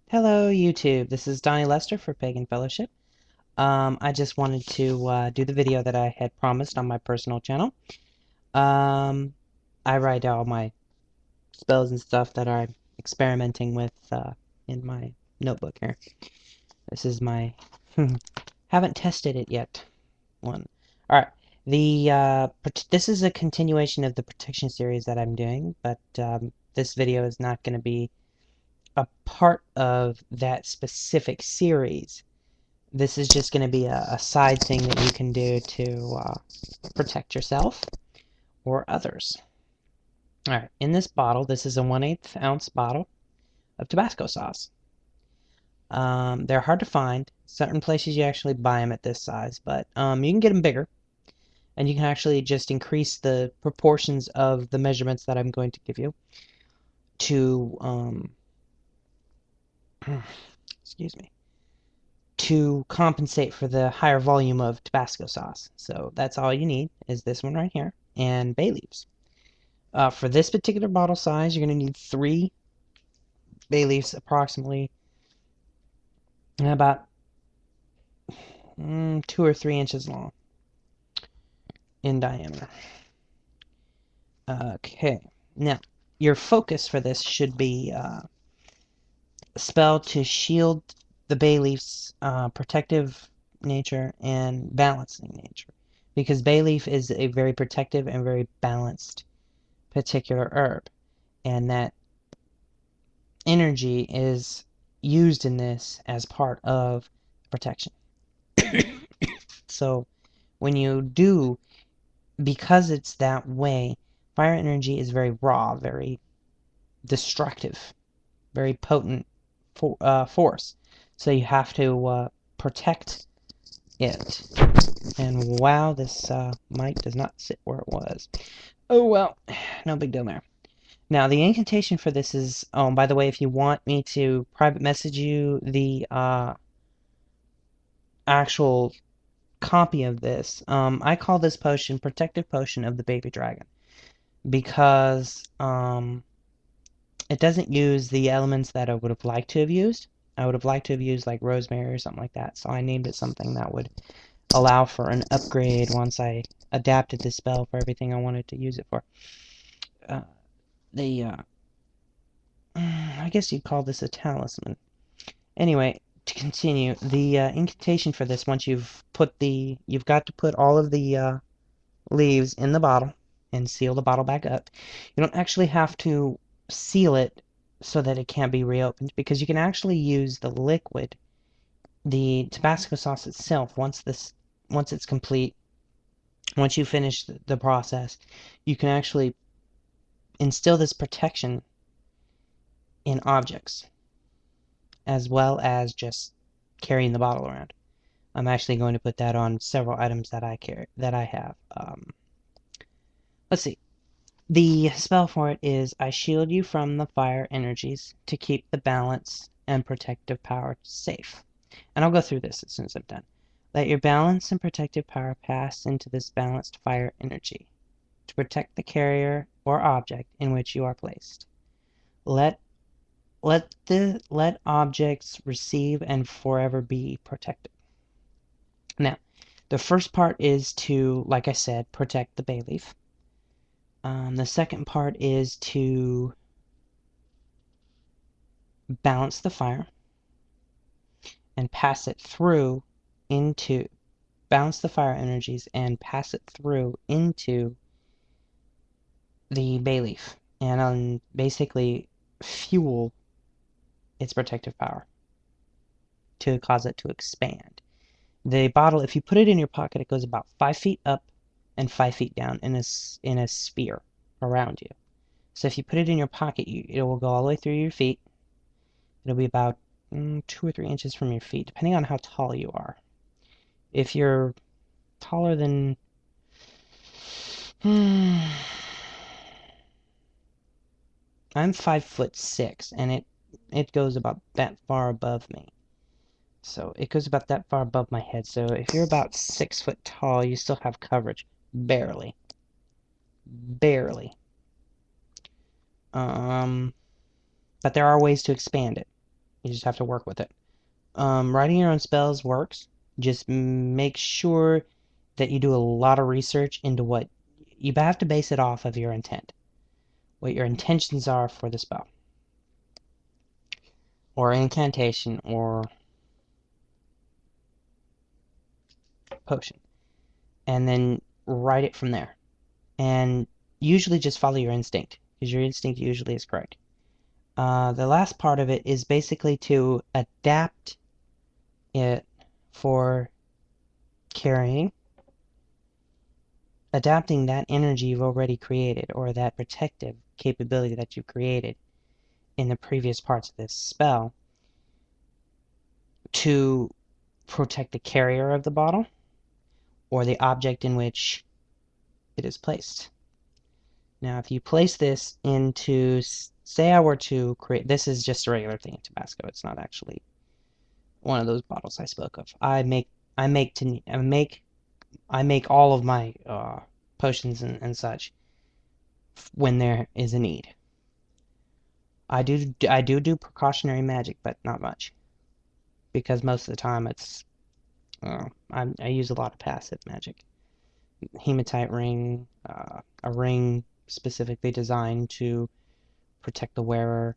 Hello, YouTube. This is Donnie Lester for Pagan Fellowship. I just wanted to do the video that I had promised on my personal channel. Um, I write all my spells and stuff that I'm experimenting with in my notebook here. This is my haven't tested it yet one. All right. This is a continuation of the protection series that I'm doing, but this video is not going to be a part of that specific series. This is just going to be a side thing that you can do to protect yourself or others. All right, in this bottle, this is a 1/8 ounce bottle of Tabasco sauce. They're hard to find. Certain places you actually buy them at this size, but you can get them bigger, and you can actually just increase the proportions of the measurements that I'm going to give you to, excuse me, to compensate for the higher volume of Tabasco sauce. So that's all you need is this one right here and bay leaves. For this particular bottle size, you're going to need 3 bay leaves, approximately about 2 or 3 inches long in diameter. Okay, now your focus for this should be a spell to shield the bay leaf's protective nature and balancing nature, because bay leaf is a very protective and very balanced particular herb, and that energy is used in this as part of protection. So when you do, because it's that way, fire energy is very raw, very destructive, very potent force. So you have to protect it. And wow, this mic does not sit where it was. Oh well, no big deal there. Now, the incantation for this is, oh, by the way, if you want me to private message you the actual copy of this, I call this potion Protective Potion of the Baby Dragon, because it doesn't use the elements that I would have liked to have used. I would have liked to have used like rosemary or something like that, so I named it something that would allow for an upgrade once I adapted the spell for everything I wanted to use it for. Uh, the I guess you'd call this a talisman. Anyway, to continue, the incantation for this, once you've got to put all of the leaves in the bottle and seal the bottle back up. You don't actually have to seal it so that it can't be reopened, because you can actually use the liquid, the Tabasco sauce itself, once it's complete, once you finish the process, you can actually instill this protection in objects as well as just carrying the bottle around. I'm actually going to put that on several items that I carry, that I have. Let's see. The spell for it is, I shield you from the fire energies to keep the balance and protective power safe. And I'll go through this as soon as I'm done. Let your balance and protective power pass into this balanced fire energy to protect the carrier or object in which you are placed. Let let objects receive and forever be protected. Now, the first part is to, like I said, protect the bay leaf. The second part is to balance the fire and pass it through into, balance the fire energies and pass it through into the bay leaf, and basically fuel its protective power to cause it to expand. The bottle, if you put it in your pocket, it goes about 5 feet up and 5 feet down in a sphere around you. So if you put it in your pocket, it will go all the way through your feet. It'll be about 2 or 3 inches from your feet, depending on how tall you are. If you're taller than I'm 5'6", and it goes about that far above me. So it goes about that far above my head. So if you're about 6 foot tall, you still have coverage, barely, barely. But there are ways to expand it. You just have to work with it. Writing your own spells works. Just make sure that you do a lot of research into what you have to base it off of your intent, what your intentions are for the spell, or incantation, or potion, and then write it from there. And usually just follow your instinct, because your instinct usually is correct. The last part of it is basically to adapt it for carrying, adapting that energy you've already created, or that protective capability that you've created in the previous parts of this spell, to protect the carrier of the bottle, or the object in which it is placed. Now, if you place this into, say I were to create, this is just a regular thing in Tabasco. It's not actually one of those bottles I spoke of. I make all of my potions and such when there is a need. I do precautionary magic, but not much, because most of the time it's I use a lot of passive magic. Hematite ring, a ring specifically designed to protect the wearer.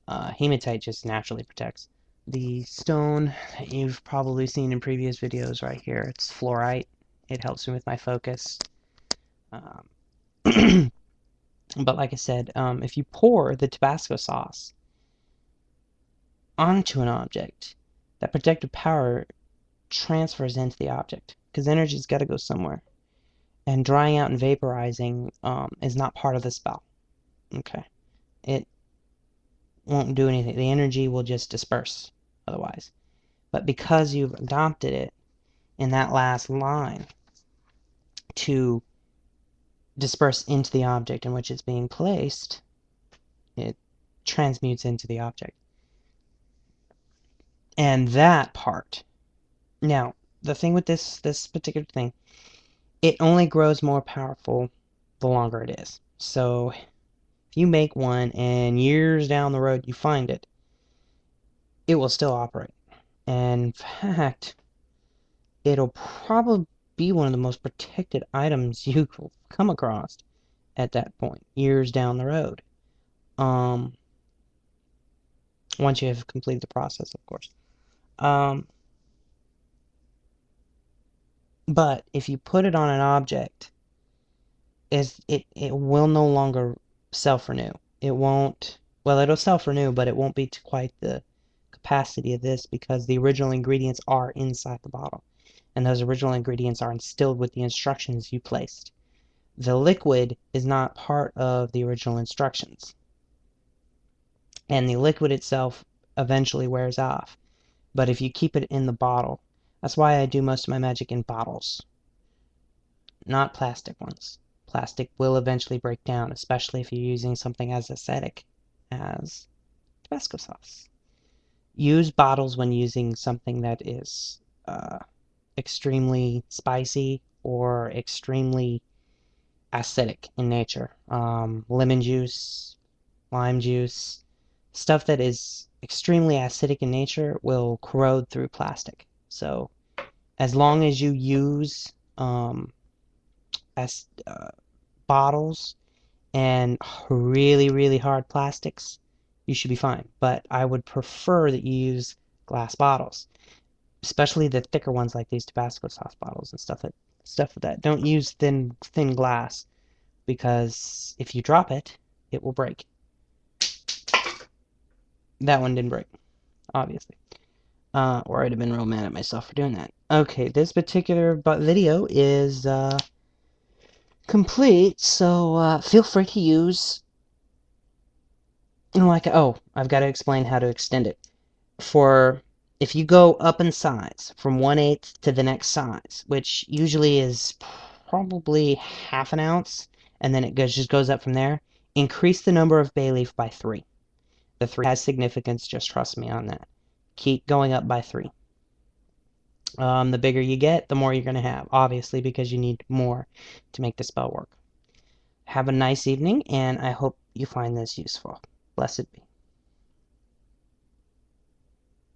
Hematite just naturally protects. The stone that you've probably seen in previous videos right here, it's fluorite. It helps me with my focus. But like I said, if you pour the Tabasco sauce onto an object, that protective power transfers into the object, because energy's got to go somewhere. And drying out and vaporizing is not part of the spell. Okay. It won't do anything. The energy will just disperse otherwise. But because you've adopted it in that last line to disperse into the object in which it's being placed, it transmutes into the object. And that part. Now, the thing with this particular thing, it only grows more powerful the longer it is. So if you make one and years down the road you find it, it will still operate. And in fact, it'll probably be one of the most protected items you will come across at that point, years down the road. Once you have completed the process, of course. But if you put it on an object, it will no longer self-renew. It won't, well, it'll self-renew, but it won't be to quite the capacity of this, because the original ingredients are inside the bottle. And those original ingredients are instilled with the instructions you placed. The liquid is not part of the original instructions. And the liquid itself eventually wears off. But if you keep it in the bottle, that's why I do most of my magic in bottles, not plastic ones. Plastic will eventually break down, especially if you're using something as acidic as Tabasco sauce. Use bottles when using something that is extremely spicy or extremely acidic in nature. Lemon juice, lime juice, stuff that is extremely acidic in nature will corrode through plastic. So as long as you use bottles and really, really hard plastics, you should be fine. But I would prefer that you use glass bottles, especially the thicker ones like these Tabasco sauce bottles and stuff like that. Don't use thin glass, because if you drop it, it will break. That one didn't break, obviously. Or I'd have been real mad at myself for doing that. Okay, this particular video is complete, so feel free to use, oh, I've got to explain how to extend it. For if you go up in size from 1/8 to the next size, which usually is probably half an ounce, and then it just goes up from there, increase the number of bay leaf by 3. The 3 has significance, just trust me on that. Keep going up by 3. The bigger you get, the more you're going to have, obviously, because you need more to make the spell work. Have a nice evening, and I hope you find this useful. Blessed be.